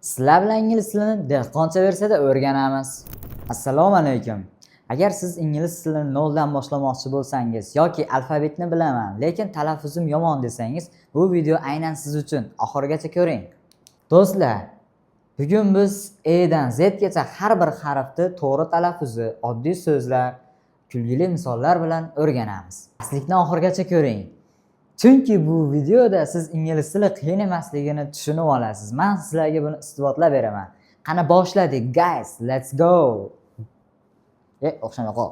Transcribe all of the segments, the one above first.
Sizlar bilan ingliz tilini dehqoncha versiyada o'rganamiz. Assalomu alaykum. Agar siz ingliz tilini noldan boshlamoqchi bo'lsangiz yoki alfabetni bilaman, lekin talaffuzim yomon desangiz, bu video aynan siz uchun. Oxirigacha ko'ring. Do'stlar, bugun biz A dan Z gacha har bir harfni to'g'ri talaffuzi, oddiy so'zlar, kulgili misollar bilan o'rganamiz. Aslikni oxirigacha ko'ring. Chunki bu videoda siz ingliz tili qiyin emasligini tushunib olasiz. Men sizlarga buni isbotlab beraman. Qani boshladik, guys. Let's go. O'xshamay qol.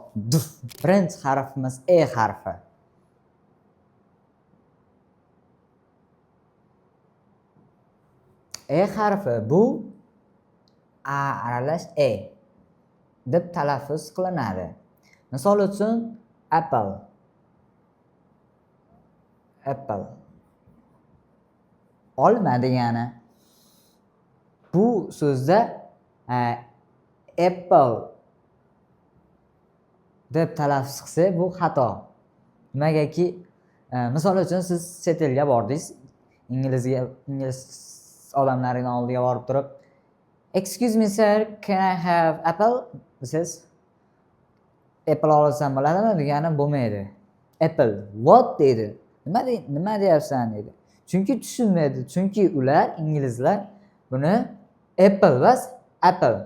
Birinchi harfimiz E harfi. E harfi bu A aralash E deb talaffuz qilinadi. Misol uchun apple. Apple. Olma degani. Bu so'zda apple deb talaffuz qilsa bu xato. Nimagaki, misol uchun siz chet elga bordingiz, ingliz odamlarining oldiga borib turib, "Excuse me sir, can I have apple?" desiz, apple olsam bo'ladimi degani bo'lmaydi. Apple, what deydi? Nima deyapsan dedi. Chunki tushunmaydi. Chunki ular inglizlar buni apple emas, apple.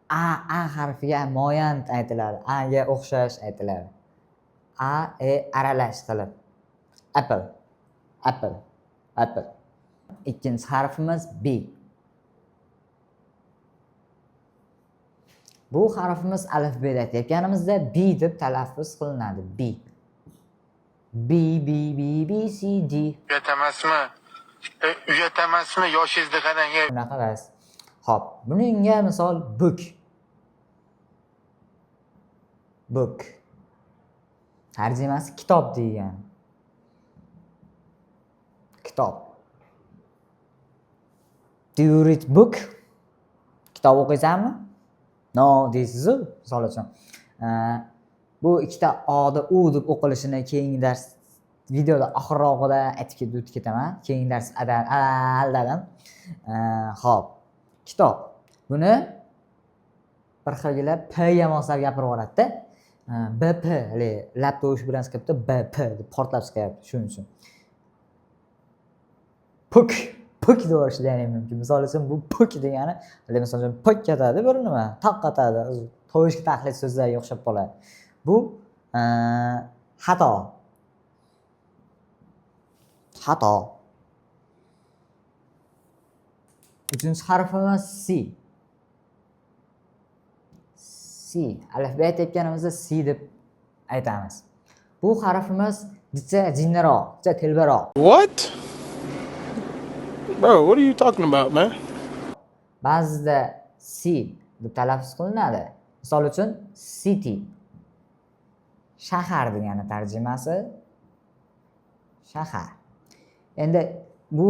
A harfiga moyant aytiladi. A ga o'xshash aytiladi. A aralash qilib. Apple. Apple. Apple. Ikkinchi harfimiz B. Bu harfimiz alifbeda aytganimizda B deb talaffuz qilinadi. B. B, B, B, B, C, D. Uyatamasmi? Yoshingizni qarang. Bunaqa emas. Xo'p, buningga misol book. Book. Tarjimasi kitob degan. Kitob. Do you read book? Kitob o'qiysanmi? No, deysiz-ku, misol uchun. Bu ikkita o'da u deb o'qilishini keyingi dars videoda oxirrog'ida aytib ketaman. Keyingi dars aldadim. Xo'p. Kitob. Buni bir xilgina P ga moslab gapirib yuboradi-da. BP, lab tovush bilan chiqibdi, BP deb portlab chiqyapti, shuning uchun. Puk deb o'rishlar ham mumkin. Misol uchun bu puk degani, misol uchun puk ketadi bir nima, taq qatadi. Tovushga taqlid so'zlarga o'xshab qoladi. Bu xato. Xato. Uchinchi harfimiz C. C. Alifbet aytganimizda C deb aytamiz. Bu harfimiz jicha jinniroq, jicha telbaroq. What? Bro, what are you talking about, man? Ba'zida C deb talaffuz qilinadi. Misol uchun city. Shahar degani tarjimasi shahar. Endi bu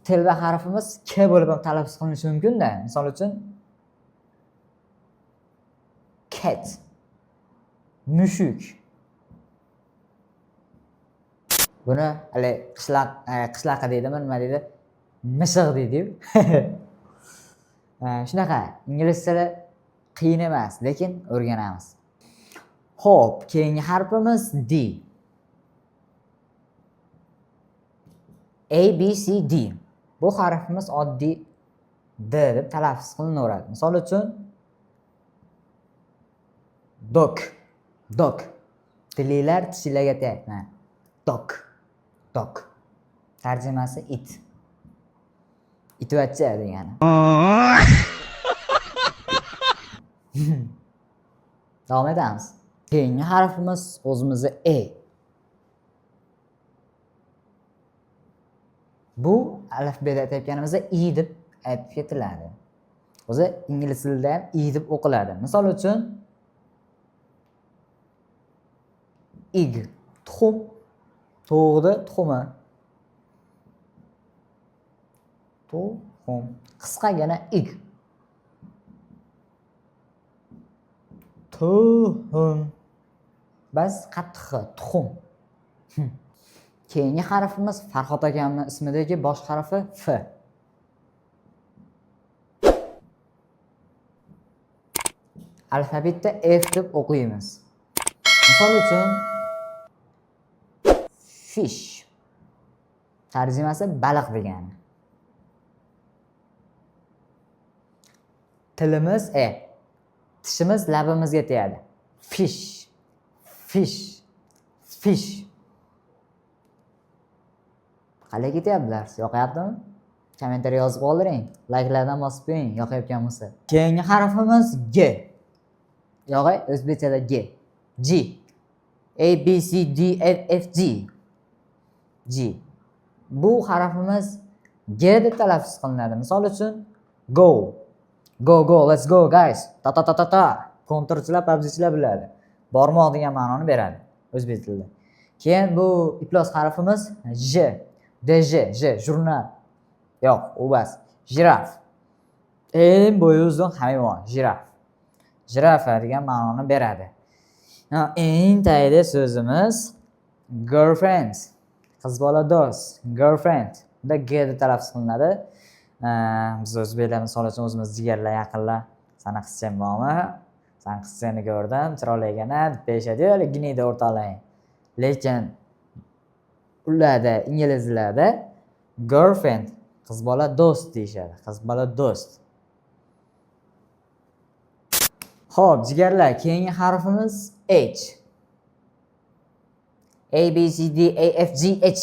telba harfimiz K bo'lib ham talaffuz qilinishi mumkin-da. Misol uchun cat. Mushuk. Buni qishloqqa deydimi, nima deydi? Mishiq deydi. Shunaqa, ingliz tili qiyin emas, lekin o'rganamiz. Xo'p, keyingi harfimiz D. A, B, C, D. Bu harfimiz oddiy D deb talaffuz qilinaveradi. Misol uchun dog. Dog. Tilinglar tishlarga tegadi. Dog. Dog. Tarjimasi it. Itvachcha degani. Davom etamiz. Keyingi harfimiz o'zimizni E. Bu alifbeda aytganimizda I deb aytib ketiladi. O'zi ingliz tilida ham I deb o'qiladi. Misol uchun ig, tuxum, to'g'ri tuxumi. Tuxum. Qisqagina ig. Tuxum. Bas qattiq tuxum. Keyingi harfimiz Farhod akamning ismidagi bosh harfi F. alfabetda F deb o'qiymiz. Misol uchun fish tarjimasi baliq degani. Tilimiz tishimiz labimizga tegadi. Fish, fish, fish. Qalay ketyaptilar? Yoqyaptimi? Kommentariy yozib qoldiring. Likelardan bosib qo'ying, yoqayotgan bo'lsa. Keyingi harfimiz G. Yo'g'ay, o'zbekchada G. G. A B C D F F G. G. Bu harfimiz G deb talaffuz qilinadi. Misol uchun go. Go, let's go guys. Ta. Kontrchilar, PUBG'chilar biladi. Bormoq degan ma'noni beradi o'zbek tilida. Keyin bu iflos harfimiz J. J, jurnal. Yo'q, u bas. Jiraf. Eng bo'yi uzun hayvon, jiraf. Jirafa degan ma'noni beradi. Eng tayinli so'zimiz girlfriend. Qiz bola do'st, girlfriend. Bunda G deb talaffuz qilinadi. Biz o'zbeklar misol uchun o'zimiz jigarlar, yaqinlar, "Sana qizcham bormi? San qizchani ko'rdim, chiroyli ekan-a" deb deyishadi, ginida o'rtoqlaying. Lekin ularda inglizlarda girlfriend, qiz bola do'st deyishadi. Qiz bola do'st. Xo'p, jigarlar, keyingi harfimiz H. A B C D A F G H.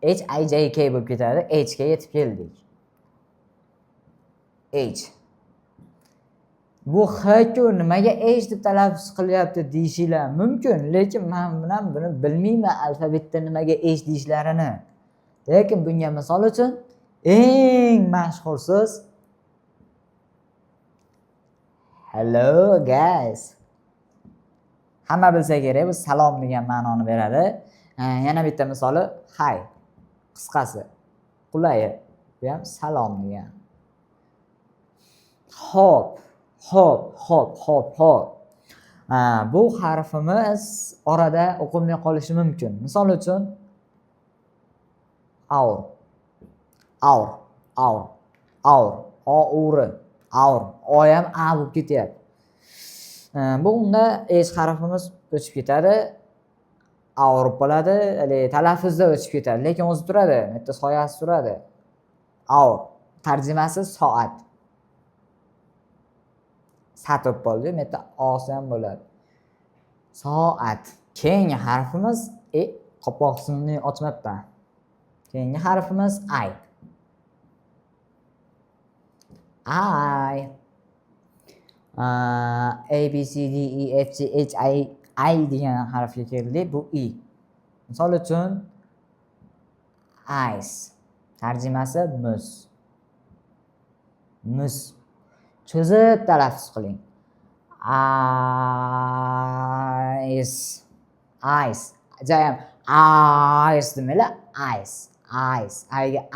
H I J K bo'lib ketadi. H ga yetib keldik. H. Bu H-ku nimaga H deb talaffuz qilyapti deyishinglar mumkin, lekin men buni bilmayman alfabetda nimaga H deyishlarini. Lekin bunga misol uchun eng mashhur so'z hello guys. Hamma bilsa kerak, bu salom degan ma'noni beradi. Yana bitta misoli hi. Qisqasi. Qulayi. Bu ham salom degan. Hop. Bu harfimiz orada o'qilmay qolishi mumkin. Misol uchun aur. O ham a bo'lib ketyapti. Bunda h harfimiz o'chib ketadi. Aur bo'ladi, talaffuzda o'chib ketadi, lekin o'zi turadi, bitta soyasi turadi. Aur tarjimasi soat. Satib bo'ldi, bitta osi ham bo'ladi. Soat. Keyingi harfimiz qopoqni ochmabman. Keyingi harfimiz I. A B C D E F G H I degan harfga keldik. Bu I. Misol uchun ice tarjimasi muz. Cho'zib talaffuz qiling. Ice. Jayam ice demanglar. Ice.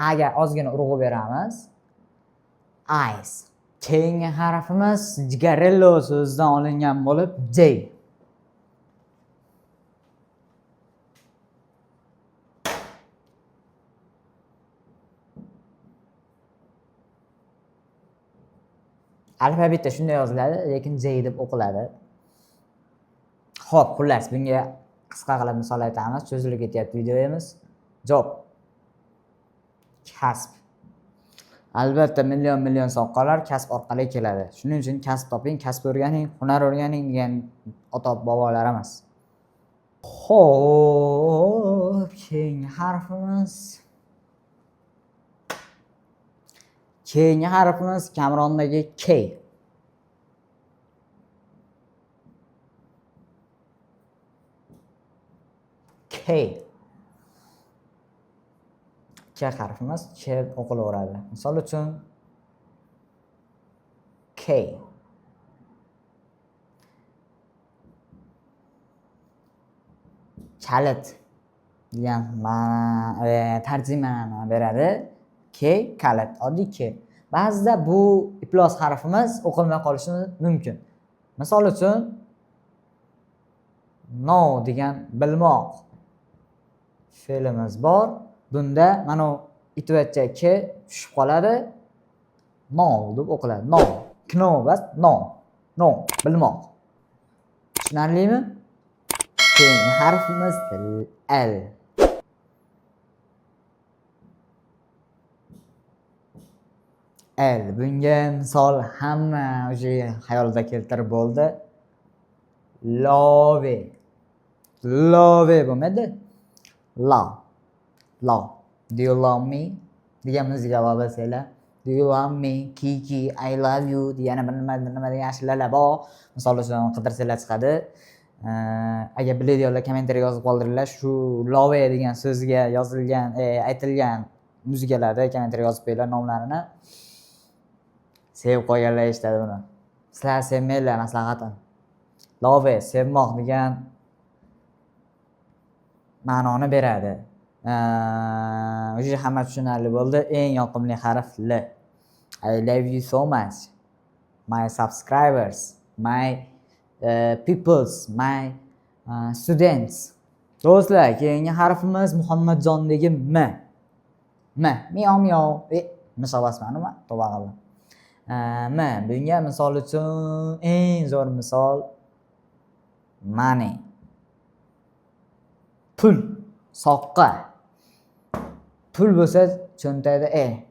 Aga ozgina urg'u beramiz. Ice. Keyingi harfimiz jigarello so'zidan olingan bo'lib J. Alfabetda shunday yoziladi, lekin J deb o'qiladi. Xo'p, xullas, bunga qisqa qilib misol aytamiz. Cho'zilib ketyapti videomiz. Job. Kasb. Albatta million soqqalar kasb orqali keladi. Shuning uchun kasb toping, kasb o'rganing, hunar o'rganing degan ota-bobolarimiz. Xo'p, keyingi harfimiz Kamrondagi K. K harfimiz K o'qilaveradi. Misol uchun K. Kalit degan tarjimani beradi. K kalit, oddiy K. Ba'zida bu iflos harfimiz o'qilmay qolishi mumkin. Misol uchun know degan bilmoq fe'limiz bor. Bunda mana itvacha K tushib qoladi. Know deb o'qiladi. Know. Kno bas, know. No, bilmoq. Tushunarlimi? Keyingi harfimiz L. L. Bunga misol hamma o'sha xayolida keltirib bo'ldi. Love. Love bo'lmaydi. Love. Love. Do you love me? Deganimiz javob bo'lsa, do you love me? Kiki, I love you degani nima degan ashulalar bor. Misol uchun qidirsanglar chiqadi. Agar biladiganlar kommentariya yozib qoldiringlar. Shu love degan so'zga yozilgan, aytilgan muzikalarda kommentariya yozib qo'yinglar nomlarini. Sevib qo'yganlar eshitadi buni. Sizlar sevmanglar, maslahatim. Love sevmoq degan ma'noni beradi. O'sha hamma tushunarli bo'ldi. Eng yoqimli harf L. I love you so much. My subscribers, my peoples, my students. Do'stlar, keyingi harfimiz Muhammadjondagi M. M. Miyav miyav. Misol nima? Tavba qildim. M. Bunga misol uchun eng zo'r misol money. Pul, soqqa. Pul bo'lsa cho'ntakda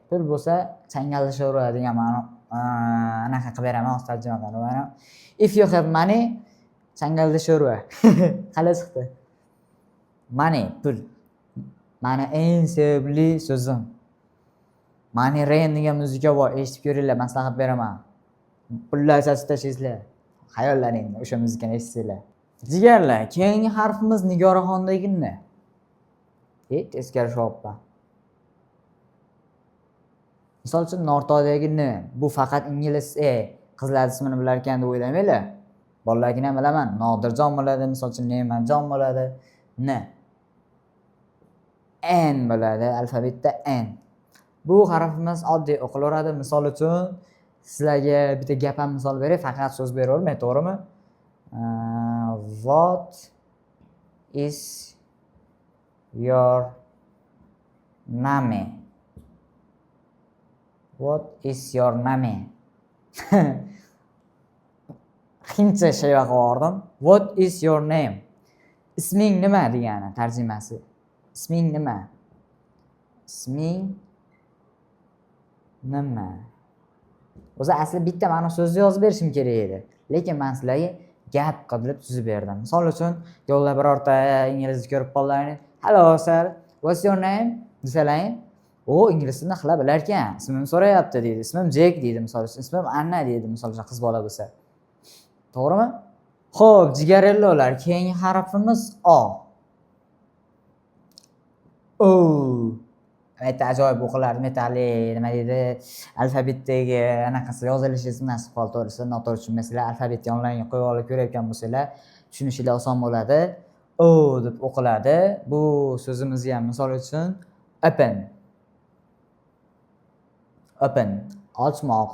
pul bo'lsa changalda sho'rva degan ma'no. Anaqa qilib beraman, hozir tarjima qilib. If you have money, changalda sho'rva. Qalay chiqdi? Money, pul. Mani eng sevimli so'zim. Money Rain degan muzika bor, eshitib ko'ringlar, maslahat beraman. Pullar sasib tashlaysizlar. Xayollaringda o'sha muzikani eshitsanglar. Jigarlar, keyingi harfimiz Nigoraxondagi N. Teskari shovoppa. Misol uchun Nortodagi N. Bu faqat ingliz qizlar ismini bilar ekan deb o'ylamanglar. Bolalargina ham bilaman. Nodirjon bo'ladi, misol uchun Ne'matjon bo'ladi. N. N bo'ladi, alfabetda N. Bu harfimiz oddiy o'qilaveradi. Misol uchun sizlarga bitta gap ham misol beray, faqat so'z beravermay, to'g'rimi? What is your name? What is your name? Hindcha shayva qilib What is your name? Isming nima degani tarjimasi. Isming nima? Isming nima? O'zi asli bitta ma'no so'zni yozib berishim kerak edi. Lekin men sizlarga gap qilib tuzib berdim. Misol uchun yo'lda birorta inglizcha ko'rib qolganlar, "Hello sir, what's your name?" desalaring, "O, ingliz tilini qila bilar ekan. Ismimni so'rayapti" deydi. "Ismim Jack" deydi misol uchun. "Ismim Anna" deydi misol uchun qiz bola bo'lsa. To'g'rimi? Xo'p, jigarellolar, keyingi harfimiz O. O. Ayta ajoyib o'qilardi, metalli, nima deydi, alfabetdagi anaqasi yozilishi nasib qoldi, to'g'risi, noto'g'ri tushunmaysizlar, alfabetni onlaynga qo'yib olib ko'rayotgan bo'lsanglar, tushunishinglar oson bo'ladi. O deb o'qiladi. Bu so'zimizga ham misol uchun open. Open, ochmoq.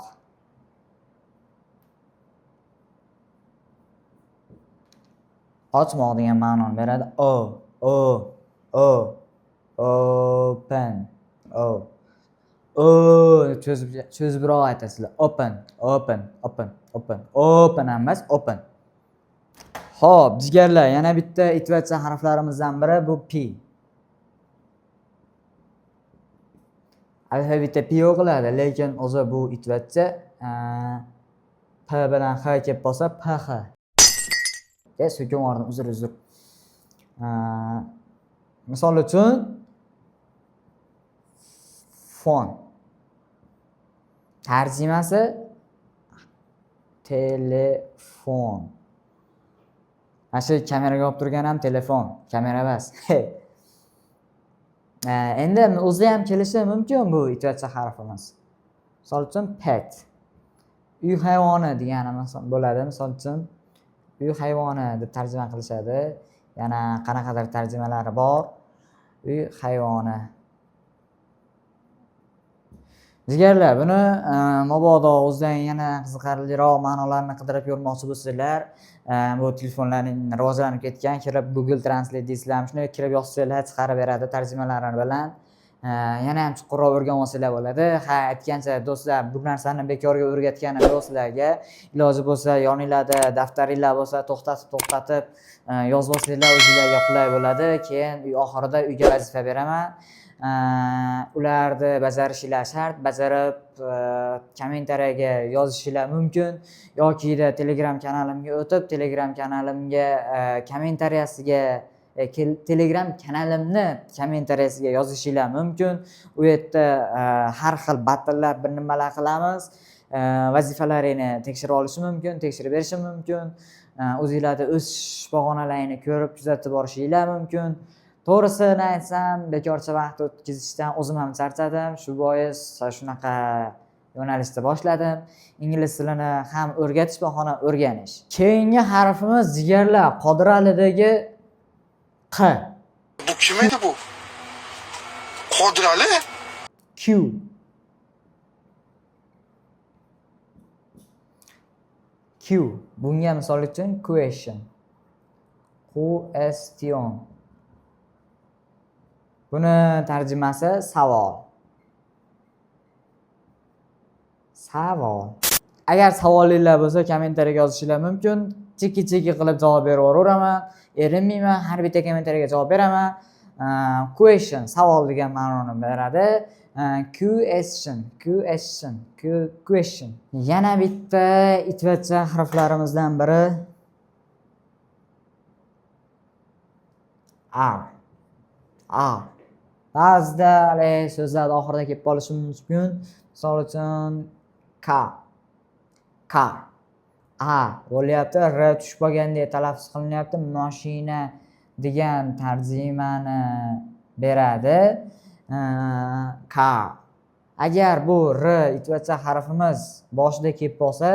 Ochmoq degan ma'noni beradi. Open. Cho'zibroq aytasizlar. Open emas, open. Xo'p, jigarlar, yana bitta itvacha harflarimizdan biri bu P. Alfabetda P o'qiladi, lekin o'zi bu itvacha P bilan H kelib qolsa PH. So'kin o'rdim, uzr. Misol uchun fon. Tarjimasi telefon. Mana shu kameraga olib turgan ham telefon, kamera emas. Endi o'zi ham kelishi mumkin bu itvacha harfimiz. Misol uchun pet. Uy hayvoni degani bo'ladi. Misol uchun uy hayvoni deb tarjima qilishadi. Yana qanaqadir tarjimalari bor. Uy hayvoni. Jigarlar, buni mabodo o'zidan yana qiziqarliroq ma'nolarni qidirib ko'rmoqchi bo'lsanglar, bu telefonlarning rivojlanib ketgan, kirib Google Translate deysizlarmi, shunga kirib yozsanglar chiqarib beradi tarjimalarini bilan. yana ham chuqurroq o'rganib olsanglar bo'ladi. Ha, aytgancha do'stlar, bu narsani bekorga o'rgatganim yo'q sizlarga. Iloji bo'lsa yoninglarda daftaringlar bo'lsa to'xtatib yozib olsanglar o'zingizlarga qulay bo'ladi. Keyin oxirida uyga vazifa beraman. Ularni bajarishinglar shart. Bajarib kommentariyaga yozishinglar mumkin yoki Telegram kanalimga o'tib, Telegram kanalimga kommentariyasiga Telegram kanalimni kommentariyasiga yozishinglar mumkin. U yerda har xil battlelar, bir nimalar qilamiz. Vazifalaringni tekshirib olish mumkin, tekshirib berish mumkin. O'zingizlarda o'sish pog'onalarini ko'rib, kuzatib borishinglar mumkin. To'g'risini aytsam, bekorcha vaqt o'tkazishdan o'zim ham charchadim. Shu bois shunaqa yo'nalishda boshladim. Ingliz tilini ham o'rgatish bahona o'rganish. Keyingi harfimiz jigarlar, Qodiralidagi Q. Bu kim edi bu? Qodirali? Q. Q. Bunga misol uchun question. Question. Buni tarjimasi savol. Savol. Agar savolinglar bo'lsa, kommentariyaga yozishinglar mumkin. Chiki-chiki qilib javob beraveraman. Erinmayman, har bitta kommentariyaga javob beraman. Question, savol degan ma'noni beradi. Question. Yana bitta itvacha harflarimizdan biri R. Ba'zida so'zlar oxirida kelib qolishi mumkin. Misol uchun car. Bo'lyapti, r tushib qolgandek talaffuz qilinyapti. Mashina degan tarjimani beradi. Car. Agar bu r itvacha harfimiz boshida kelib qolsa,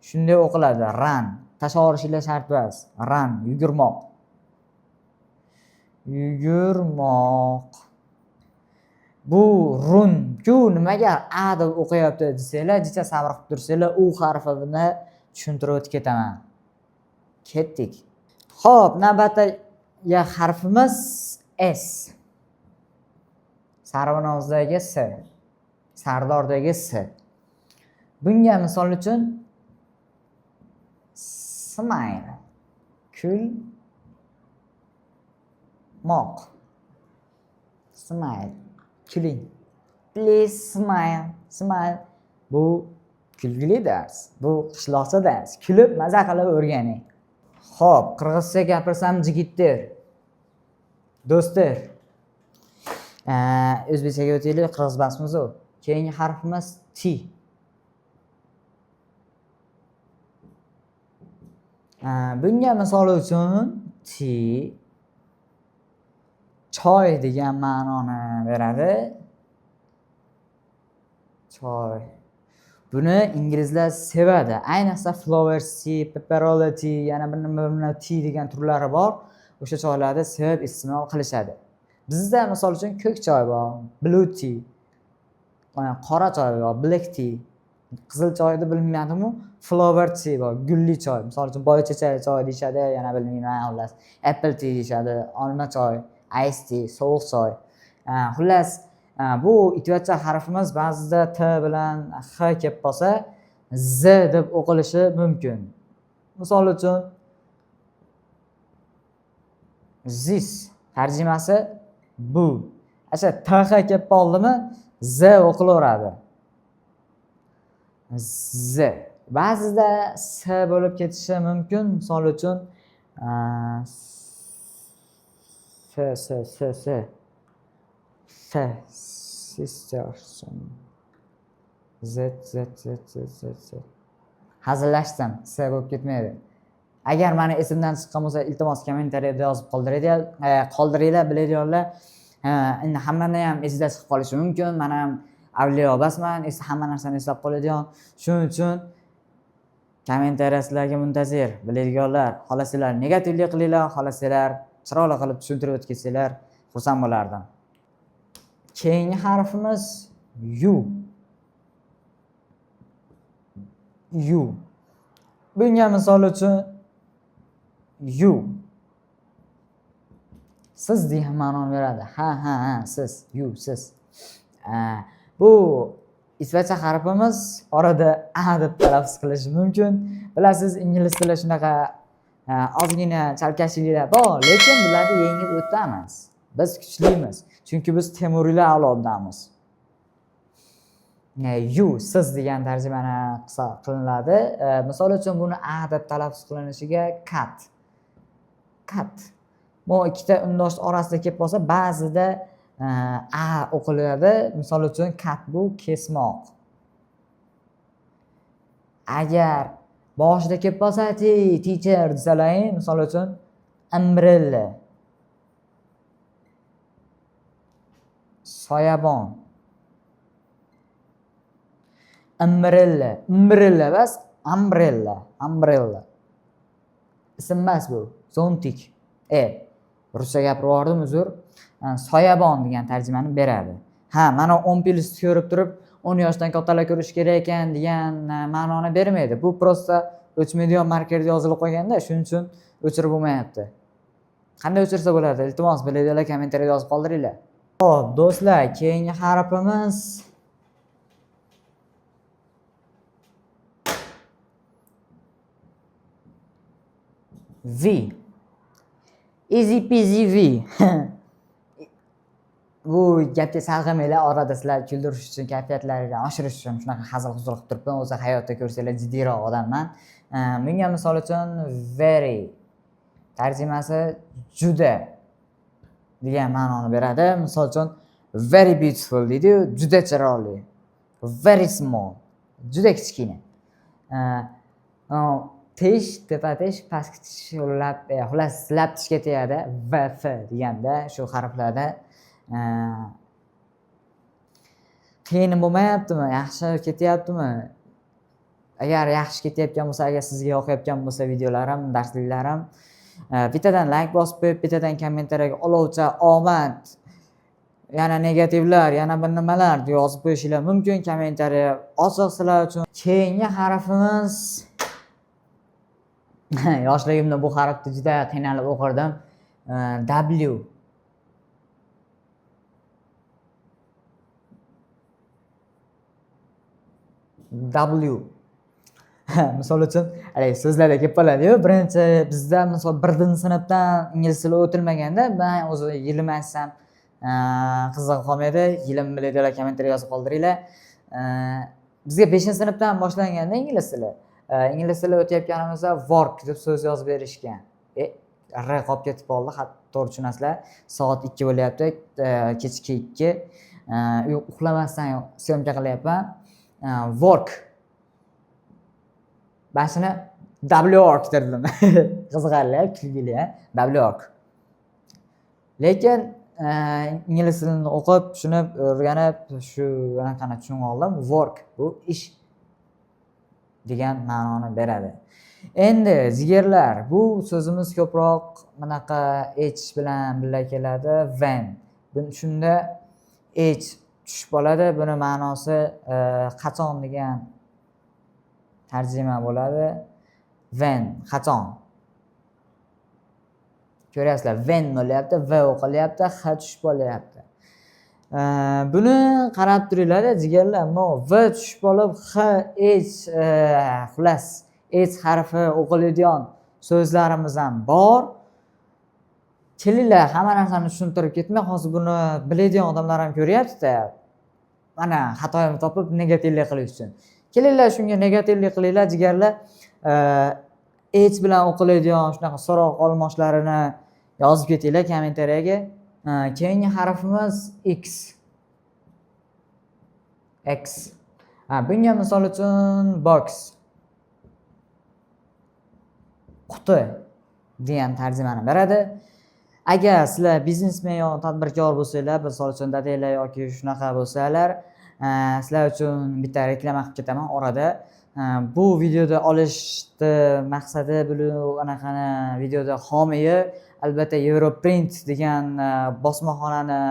shunday o'qiladi. Run. Tashlab olishinglar shart emas. Run, yugurmoq. Bu run-ku nimaga a deb o'qiyapti desanglar, jicha sabr qilib tursanglar, u harfini tushuntirib o'tib ketaman. Ketdik. Xo'p, navbatdagi harfimiz S. Sarvinozdagi S. Sardordagi S. Bunga misol uchun smile. Kulmoq. Smile. Kuling. Please smile. Bu kulgili dars. Bu qishloqcha dars. Kulib, maza qilib o'rganing. Xo'p, qirg'izcha gapirsam jigitdir. Do'stlar. O'zbekchaga o'taylik, qirg'iz basmiz u. Keyingi harfimiz T. Bunga misol uchun T choy degan ma'noni beradi. Choy. Buni inglizlar sevadi. Ayniqsa flower tea, pepperoni tea, yana bir nima tea degan turlari bor. O'sha choylarni sevib iste'mol qilishadi. Bizda misol uchun ko'k choy bor, blue tea. Qora choy bor, black tea. Qizil choyni bilmayaptimi? Flower tea bor, gulli choy. Misol uchun boychacha choy deyshadi, yana bilmayman, xullas. Apple tea deyshadi, olma choy, ice tea, sovuq choy. Xullas, bu itvacha harfimiz ba'zida t bilan h kelib qolsa, z deb o'qilishi mumkin. Misol uchun this tarjimasi bu. Asha th kelib qoldimi, z o'qilaveradi. Z. Ba'zida s bo'lib ketishi mumkin. Misol uchun sisters. Z. Hazillashdim, s bo'lib ketmaydi. Agar meni esimdan chiqqan bo'lsa, iltimos kommentariyada yozib qoldiringlar, bilaringlar. Endi hammani ham esida chiqib qolishi mumkin. Men ham avliyo emasman, hamma narsani eslab qoladigan. Shuning uchun kommentariyasilarga muntazir, bilaringlar. Xohlasanglar negativlik qilinglar, xohlasanglar chiroyli qilib tushuntirib o'tkazsanglar, xursand bo'lardim. Keyingi harfimiz U. Bunga misol uchun siz degan ma'noni beradi. Ha, siz, you, siz. Bu isvecha harfimiz orada a deb talaffuz qilish mumkin. Bilasiz, ingliz tili shunaqa ozgina chalkashliklar bor, lekin bularni yengib o'tamiz. Biz kuchlimiz, chunki biz temuriylar avlodidamiz. You, siz degan tarjimani qilsa qilinadi. Misol uchun buni a deb talaffuz qilinishiga cut. Bu ikkita undosh orasida kelib qolsa, ba'zida a o'qiladi. Misol uchun cut bu kesmoq. Agar boshida kelib qolsa teacher desalaring, misol uchun umbrella. Soyabon. Umbrella bas, umbrella. Ism emas bu, zontik. Ruscha gapirib yubordim, uzr. Soyabon degan tarjimani beradi. Mana 10+ ko'rib turib, 10 yoshdan kattalar ko'rish kerak ekan degan ma'noni bermaydi. Bu prosta o'chmaydigan markerda yozilib qolganda, shuning uchun o'chirib bo'lmayapti. Qanday o'chirsa bo'ladi? Iltimos, bilaydinglar, kommentariyada yozib qoldiringlar. Xo'p, do'stlar, keyingi harfimiz V. Easy peasy V. Bu gapga chalg'imanglar, orada sizlar kuldirish uchun, kayfiyatlarini oshirish uchun shunaqa hazil-huzul qilib turibman. O'zi hayotda ko'rsanglar jiddiyroq odamman. Bunga misol uchun very tarjimasi juda degan ma'noni beradi. Misol uchun very beautiful deydi, juda chiroyli. Very small, juda kichkina. Tish, tepa tish, pastki tish xullas lab tishga tegadi. VF deganda shu harflarda qiyin bo'lmayaptimi? Yaxshi ketyaptimi? Agar yaxshi ketayotgan bo'lsa, agar sizga yoqayotgan bo'lsa videolarim, darsliklarim, bittadan like bosib qo'yib, bittadan kommentariyaga olovcha omad, yana negativlar, yana bir nimalar yozib qo'yishinglar mumkin. Kommentariya ochiq sizlar uchun. Keyingi harfimiz yoshligimda bu harfni juda qiynalib o'qirdim. W. Misol uchun, so'zlarda kelib qoladi-yu. Birinchi bizda misol 1-sinfdan ingliz tili o'tilmaganda, men o'zi yilim aytsam qiziq qolmaydi. Yilim bilaydinglar, kommentariya yozib qoldiringlar. Bizga 5-sinfdan boshlanganda ingliz tili. Ingliz tili o'tayotganimizda work deb so'z yozib berishgan. R qolib ketib qoldi, to'g'ri tushunasizlar. Soat 2 bo'lyapti, kechki 2. Uxlamasdan syomka qilyapman. Work. Bashini W-work derdim. Qiziqarli, kulgili, W-work. Lekin ingliz tilini o'qib, tushunib, o'rganib, shu anaqani tushunib oldim. Work bu ish degan ma'noni beradi. Endi jigarlar, bu so'zimiz ko'proq bunaqa h bilan birga keladi. When. Shunda h tushib qoladi. Buni ma'nosi qachon degan tarjima bo'ladi. When, qachon. Ko'ryapsizlar, when bo'lyapti, v o'qilyapti, h tushib qolyapti. Buni qarab turinglar, jigarlar. V tushib qolib, h, h, xullas, h harfi o'qiladigan so'zlarimiz ham bor. Kelinglar, hamma narsani tushuntirib ketmay, hozir buni biladigan odamlar ham ko'ryapti-da. Mana xatoyimni topib negativlik qilish uchun. Kelinglar, shunga negativlik qilinglar, jigarlar. H bilan o'qiladigan shunaqa so'roq olmoshlarini yozib ketinglar kommentariyaga. Keyingi harfimiz X. Bunga misol uchun box. Quti degan tarjimani beradi. Agar sizlar biznesmen yo tadbirkor bo'lsanglar, misol uchun dadanglar yoki shunaqa bo'lsalar, sizlar uchun bitta reklama qilib ketaman orada. Bu videoda olishni maqsadi bu anaqani videoda homiyi albatta Europrint degan bosmaxonani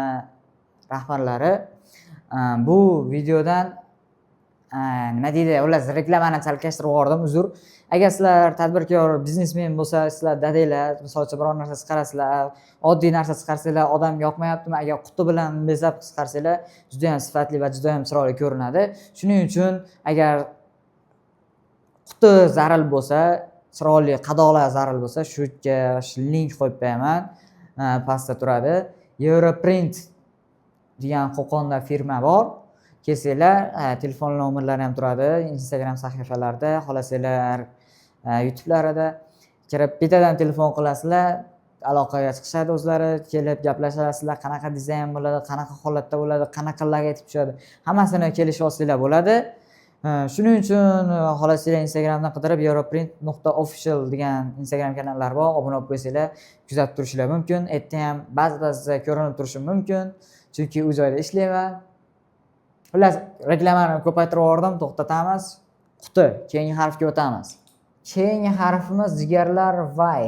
rahbarlari. Bu videodan nima deydi, ular reklamani chalkashtirib yubordim, uzr. Agar sizlar tadbirkor, biznesmen bo'lsa, sizlar dadanglar, misolcha biror narsa chiqarasizlar, oddiy narsa chiqarsanglar, odam yoqmayaptimi? Agar quti bilan bezab chiqarsanglar, juda ham sifatli va juda ham chiroyli ko'rinadi. Shuning uchun agar quti zaril bo'lsa, chiroyli qadoqlar zaril bo'lsa, shu yerga link qo'yib qo'yaman. Pastda turadi. Europrint degan Qo'qonda firma bor. Kelsanglar, telefon nomerlari ham turadi, Instagram sahifalarida, xohlasanglar YouTube'larida kirib bittadan telefon qilasizlar, aloqaga chiqishadi o'zlari, kelib gaplashasizlar, qanaqa dizayn bo'ladi, qanaqa holatda bo'ladi, qanaqa logotip tushadi, hammasini kelishib olsanglar bo'ladi. Shuning uchun xohlasanglar Instagramdan qidirib europrint.official degan Instagram kanallari bor, obuna bo'lib qo'ysanglar, kuzatib turishlar mumkin. Erta ham ba'zi ko'rinib turishi mumkin, chunki u joyda ishlayman. Xullas, reklamani ko'paytirib yubordim, to'xtatamiz. Quti, keyingi harfga o'tamiz. Keyingi harfimiz jigarlar Y.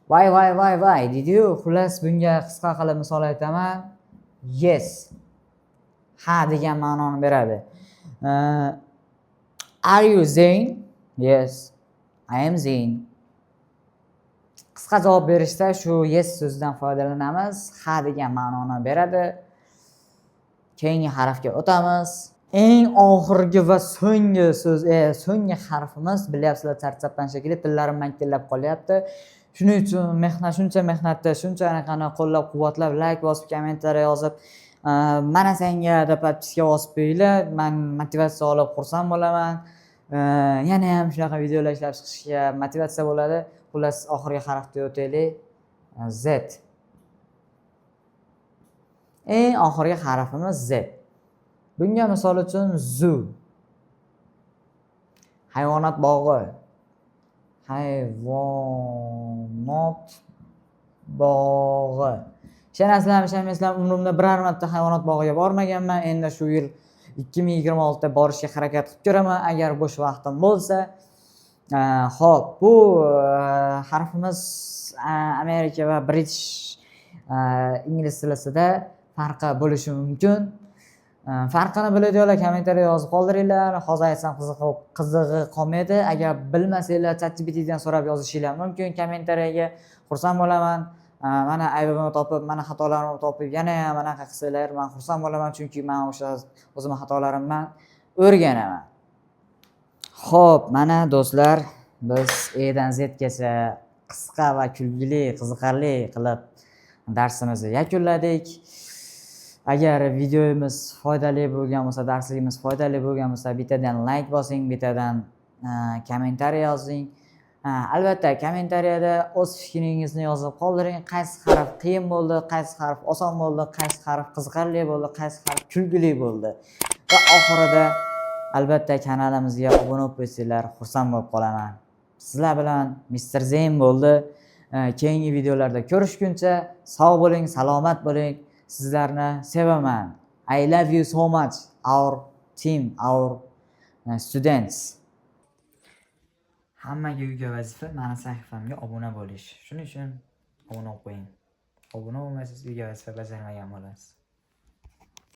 Y deydi-yu, xullas bunga qisqa qilib misol aytaman. Yes. Ha degan ma'noni beradi. Are you Zayn? Yes, I am Zayn. Qisqa javob berishda shu yes so'zidan foydalanamiz. Ha degan ma'noni beradi. Keyingi harfga o'tamiz. Eng oxirgi va so'nggi so'z, so'nggi harfimiz, bilyapsizlar, charchabman shekilli, tillarim mankillab qolyapti. Shuning uchun shuncha mehnatda, shuncha anaqani qo'llab-quvvatlab, like bosib, kommentariy yozib, mana senga deb podpiska bosib qo'yinglar. Men motivatsiya olib xursand bo'laman. Yana ham shunaqa videolar ishlab chiqishga motivatsiya bo'ladi. Xullas, oxirgi harfga o'taylik. Z. Eng oxirgi harfimiz Z. Bunga misol uchun zoo. Hayvonot bog'i. Hayvonot bog'i. Ishonasizlarmi, ishonmaysizlarmi, umrimda biror marta hayvonot bog'iga bormaganman. Endi shu yil 2026da borishga harakat qilib ko'raman, agar bo'sh vaqtim bo'lsa. Xo'p, bu harfimiz Amerika va British ingliz tilisida farqi bo'lishi mumkin. Farqini biladiganlar kommentariy yozib qoldiringlar. Hozir aytsam qizig'i qolmaydi. Agar bilmasanglar ChatGPTdan so'rab yozishinglar mumkin kommentariyaga. Xursand bo'laman. Mana aybimni topib, mana xatolarimni topib, yana ham anaqa qilsanglar, men xursand bo'laman, chunki men o'sha o'zimning xatolarimdan o'rganaman. Xo'p, mana do'stlar, biz E'dan Zgacha qisqa va kulgili, qiziqarli qilib darsimizni yakunladik. Agar videomiz foydali bo'lgan bo'lsa, darsligimiz foydali bo'lgan bo'lsa, bittadan like bosing, bittadan kommentariy yozing. Albatta, kommentariyada o'z fikringizni yozib qoldiring. Qaysi harf qiyin bo'ldi, qaysi harf oson bo'ldi, qaysi harf qiziqarli bo'ldi, qaysi harf kulgili bo'ldi. Va oxirida albatta kanalimizga obuna bo'lib qo'ysanglar, xursand bo'lib qolaman. Sizlar bilan Mr. Zayn bo'ldi. Keyingi videolarda ko'rishguncha sog' bo'ling, salomat bo'ling. Sizlarni sevaman. I love you so much, our team, our students. Hammaga uyga vazifa meni sahifamga obuna bo'lish. Shuning uchun obuna qo'ying. Obuna bo'lmasangiz uyga vazifa bajarmagan bo'lasiz.